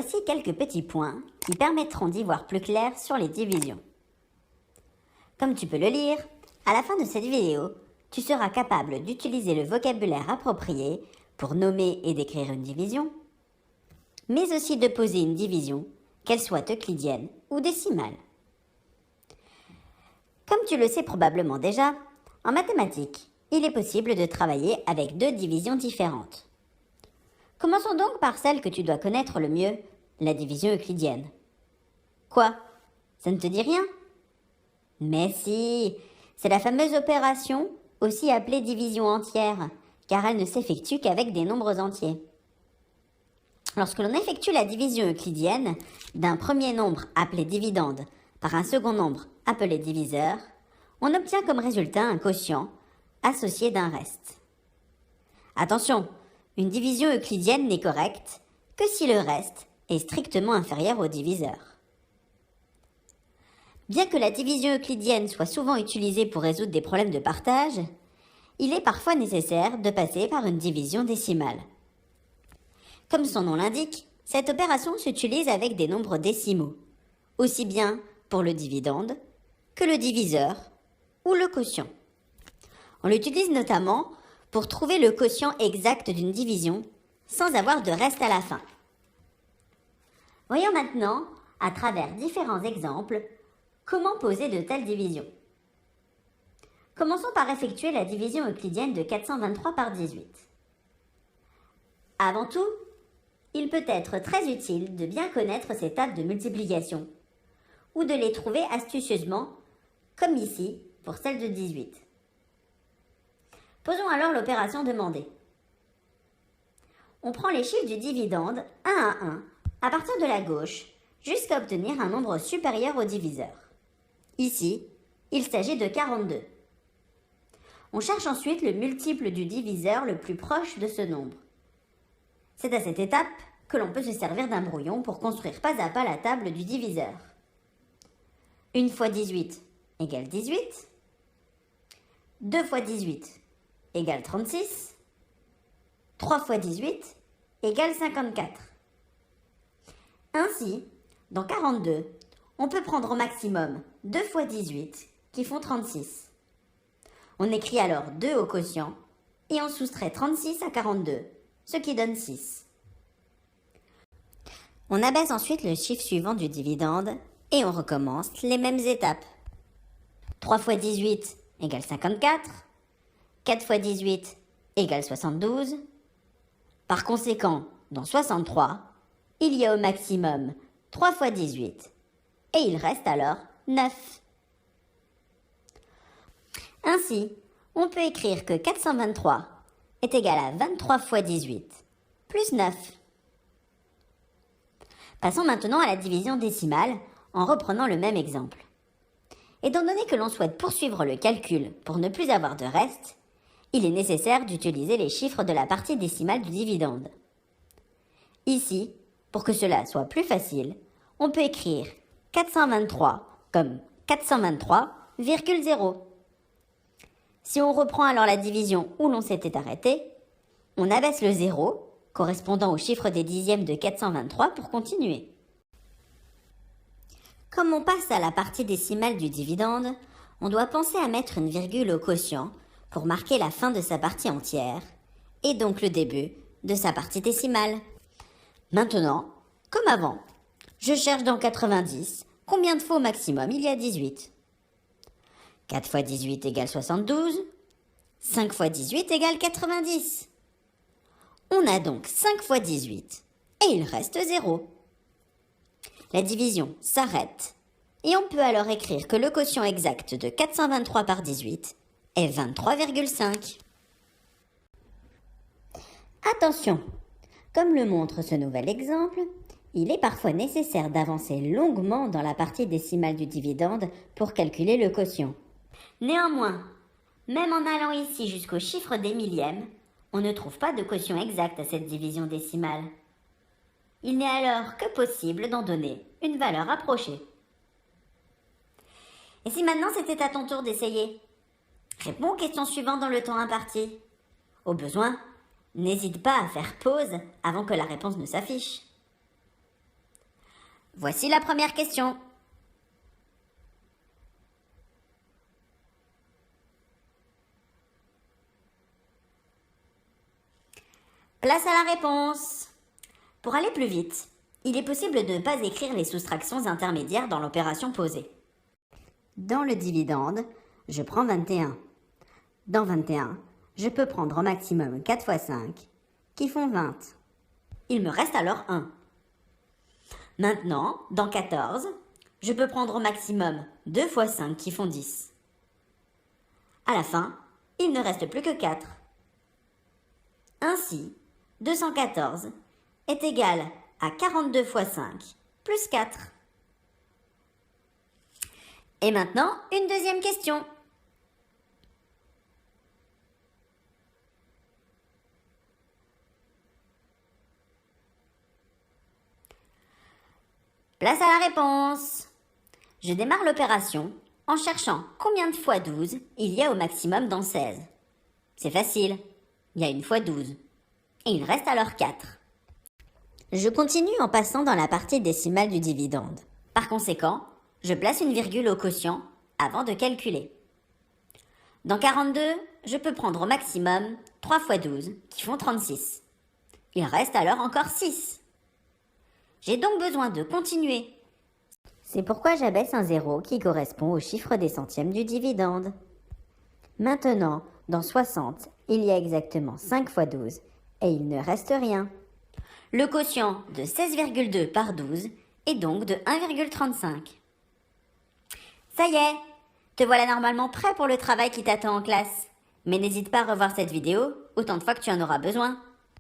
voici quelques petits points qui permettront d'y voir plus clair sur les divisions. Comme tu peux le lire, à la fin de cette vidéo, tu seras capable d'utiliser le vocabulaire approprié pour nommer et décrire une division, mais aussi de poser une division, qu'elle soit euclidienne ou décimale. Comme tu le sais probablement déjà, en mathématiques, il est possible de travailler avec deux divisions différentes. Commençons donc par celle que tu dois connaître le mieux, la division euclidienne. Quoi? Ça ne te dit rien? Mais si, c'est la fameuse opération, aussi appelée division entière, car elle ne s'effectue qu'avec des nombres entiers. Lorsque l'on effectue la division euclidienne d'un premier nombre appelé dividende par un second nombre appelé diviseur, on obtient comme résultat un quotient associé d'un reste. Attention, une division euclidienne n'est correcte que si le reste est strictement inférieur au diviseur. Bien que la division euclidienne soit souvent utilisée pour résoudre des problèmes de partage, il est parfois nécessaire de passer par une division décimale. Comme son nom l'indique, cette opération s'utilise avec des nombres décimaux, aussi bien pour le dividende que le diviseur ou le quotient. On l'utilise notamment pour trouver le quotient exact d'une division sans avoir de reste à la fin. Voyons maintenant, à travers différents exemples, comment poser de telles divisions. Commençons par effectuer la division euclidienne de 423 par 18. Avant tout, il peut être très utile de bien connaître ces tables de multiplication, ou de les trouver astucieusement, comme ici pour celle de 18. Posons alors l'opération demandée. On prend les chiffres du dividende 1 à 1 à partir de la gauche jusqu'à obtenir un nombre supérieur au diviseur. Ici, il s'agit de 42. On cherche ensuite le multiple du diviseur le plus proche de ce nombre. C'est à cette étape que l'on peut se servir d'un brouillon pour construire pas à pas la table du diviseur. 1 fois 18 égale 18. 2 fois 18 égale 36. 3 fois 18 égale 54. Ainsi, dans 42, on peut prendre au maximum 2 fois 18 qui font 36. On écrit alors 2 au quotient et on soustrait 36 à 42, ce qui donne 6. On abaisse ensuite le chiffre suivant du dividende et on recommence les mêmes étapes. 3 fois 18 égale 54. 4 fois 18 égale 72. Par conséquent, dans 63, il y a au maximum 3 fois 18 et il reste alors 9. Ainsi, on peut écrire que 423 est égal à 23 fois 18 plus 9. Passons maintenant à la division décimale en reprenant le même exemple. Étant donné que l'on souhaite poursuivre le calcul pour ne plus avoir de reste, il est nécessaire d'utiliser les chiffres de la partie décimale du dividende. Ici, pour que cela soit plus facile, on peut écrire 423 comme 423,0. Si on reprend alors la division où l'on s'était arrêté, on abaisse le 0, correspondant au chiffre des dixièmes de 423 pour continuer. Comme on passe à la partie décimale du dividende, on doit penser à mettre une virgule au quotient pour marquer la fin de sa partie entière, et donc le début de sa partie décimale. Maintenant, comme avant, je cherche dans 90 combien de fois au maximum il y a 18. 4 fois 18 égale 72, 5 fois 18 égale 90. On a donc 5 fois 18 et il reste 0. La division s'arrête et on peut alors écrire que le quotient exact de 423 par 18 est 23,5. Attention, comme le montre ce nouvel exemple, il est parfois nécessaire d'avancer longuement dans la partie décimale du dividende pour calculer le quotient. Néanmoins, même en allant ici jusqu'au chiffre des millièmes, on ne trouve pas de quotient exact à cette division décimale. Il n'est alors que possible d'en donner une valeur approchée. Et si maintenant c'était à ton tour d'essayer? Réponds aux questions suivantes dans le temps imparti. Au besoin, n'hésite pas à faire pause avant que la réponse ne s'affiche. Voici la première question. Place à la réponse. Pour aller plus vite, il est possible de ne pas écrire les soustractions intermédiaires dans l'opération posée. Dans le dividende, je prends 21. Dans 21, je peux prendre au maximum 4 fois 5, qui font 20. Il me reste alors 1. Maintenant, dans 14, je peux prendre au maximum 2 fois 5, qui font 10. À la fin, il ne reste plus que 4. Ainsi, 214 est égal à 42 fois 5 plus 4. Et maintenant, une deuxième question. Place à la réponse. Je démarre l'opération en cherchant combien de fois 12 il y a au maximum dans 16. C'est facile, il y a une fois 12. Et il reste alors 4. Je continue en passant dans la partie décimale du dividende. Par conséquent, je place une virgule au quotient avant de calculer. Dans 42, je peux prendre au maximum 3 fois 12, qui font 36. Il reste alors encore 6. J'ai donc besoin de continuer. C'est pourquoi j'abaisse un zéro qui correspond au chiffre des centièmes du dividende. Maintenant, dans 60, il y a exactement 5 fois 12 et il ne reste rien. Le quotient de 16,2 par 12 est donc de 1,35. Ça y est, te voilà normalement prêt pour le travail qui t'attend en classe. Mais n'hésite pas à revoir cette vidéo autant de fois que tu en auras besoin.